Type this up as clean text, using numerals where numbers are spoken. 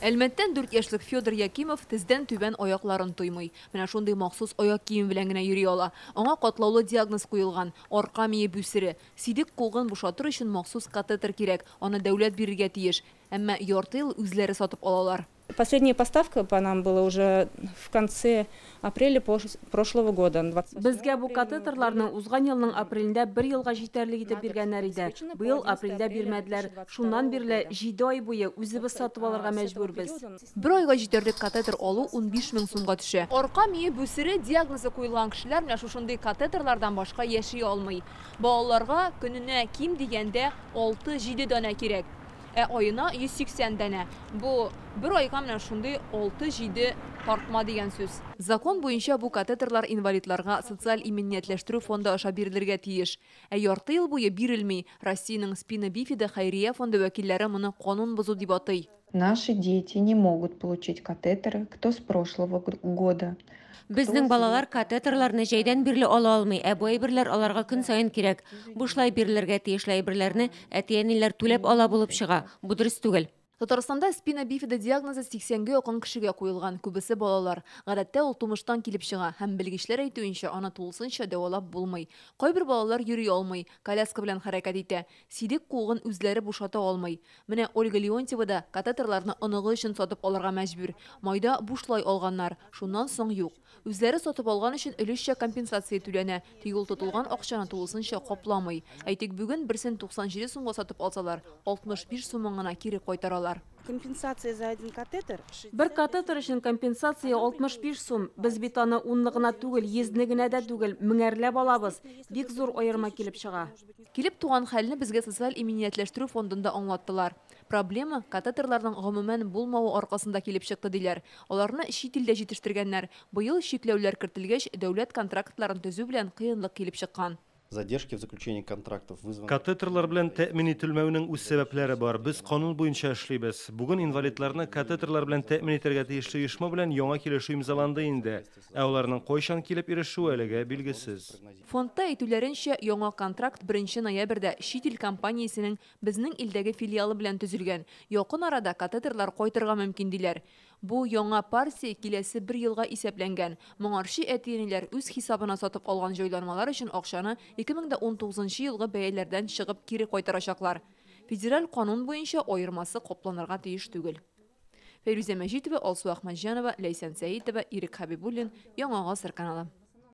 Әлмәттән 4 яшьлек Федор Якимов тездән түбән аякларын туймый. Менә шундый махсус аяк кием белән генә йөри ала. Аңа катлаулы диагноз куелган: арка мие бүсере. Сидек кулгын бушатыр өчен махсус катетер кирәк. Аны дәүләт бирергә тиеш. Әмма ярты ел үзләре сатып алалар. Последняя поставка по нам была уже в конце апреля прошлого года. Безгә бу катетерларны узган елның апрелендә 1 елга җитәрлек итеп биргәннәр иде. Быел апрельдә бирмәделәр. Шуннан бирле 7 ай буе үзебез сатып алырга мәҗбүрбез. 1 айга җитәрлек катетер алу 15 000 сумга төшә. Арка мие бүсере диагнозы куелган кешеләр менә шушындый катетерлардан башка яши алмый. Балаларга көненә ким дигәндә 6-7 дана кирәк. Айына 180 дәнә. Бу 1 айга менә шундый 6-7 тартма дигән сүз. Закон буенча бу катетерлар инвалидларга социаль иминиятләштерү фонды аша бирелергә тиеш. Ярты ел буе бирелми. Россиянең Спина Бифида хәйрия фонды вәкилләре моны канун бозу дип атый. Наши дети не могут получить катетеры, кто с прошлого года. Безнең балалар катетерларны җәйдән бирле ала алмый, бу әйберләр аларга көн саен кирәк. Бушлай бирелергә тиешле әйберләрне әти-әниләр түләп ала булып чыга. Бу дөрес түгел. Татарстанда Спина Бифида диагнозы 80-гә якын кешегә куелган, күбесе балалар. Гадәттә ул тумыштан килеп чыга һәм белгечләр әйтүенчә, аны тулысынча дәвалап булмый. Кайбер балалар йөри алмый, коляска белән хәрәкәт итә, сидек кулгын үзләре бушата алмый. Менә Ольга Леонтьева да катетерларны оныгы өчен сатып алырга мәҗбүр. Майда бушлай алганнар, шуннан соң юк. Үзләре сатып алган өчен өлешчә компенсация түләнә, тик ул тотылган акчаны тулысынча капламый. Әйтик, бүген берсен 97 сумга сатып алсалар, 65 сумын гына кире кайтаралар. Компенсация за один катетер? Бер катетер өчен компенсация 65 сум. Без бит аны 10-ны гына түгел, 100-ны генә дә түгел, меңәрләп алабыз. Бик зур аерма килеп чыга. Килеп туган хәлне безгә социаль иминиятләштерү фондында аңлаттылар. Проблема катетерларның гомумән булмавы аркасында килеп чыкты диләр. Аларны чит илдә җитештергәннәр. Быел чикләүләр кертелгәч, дәүләт контрактларын төзү белән кыенлык килеп чыккан. Задержки в заключении контрактов вызваны. Катетерлар белән тәэмин ителмәүнең үз сәбәпләре бар. Без канун буенча эшлибез. Бүген инвалидларны катетерлар белән тәэмин итәргә тиешле оешма белән яңа килешү имзаланды инде. Аларның кайчан килеп ирешүе әлегә билгесез. Фондта әйтүләренчә, яңа контракт 1 ноябрьдә чит ил компаниясенең безнең илдәге филиалы белән төзелгән. Якын арада катетерлар кайтырга мөмкин диләр. Бу яңа партия киләсе 1 елга исәпләнгән. Моңарчы әтиенеләр үз хисабына сатып алган җайланмалар өчен акчаны 2019 елгы бәяләрдән чыгып кире кайтарачаклар. Федераль канун буенча аермасы капланырга тиеш түгел. Фәрүзә Мәҗитова, Алсу Ахмәтҗанова, Ләйсән Сәитова, Ирек Хәбибуллин, Яңа Гасыр каналы.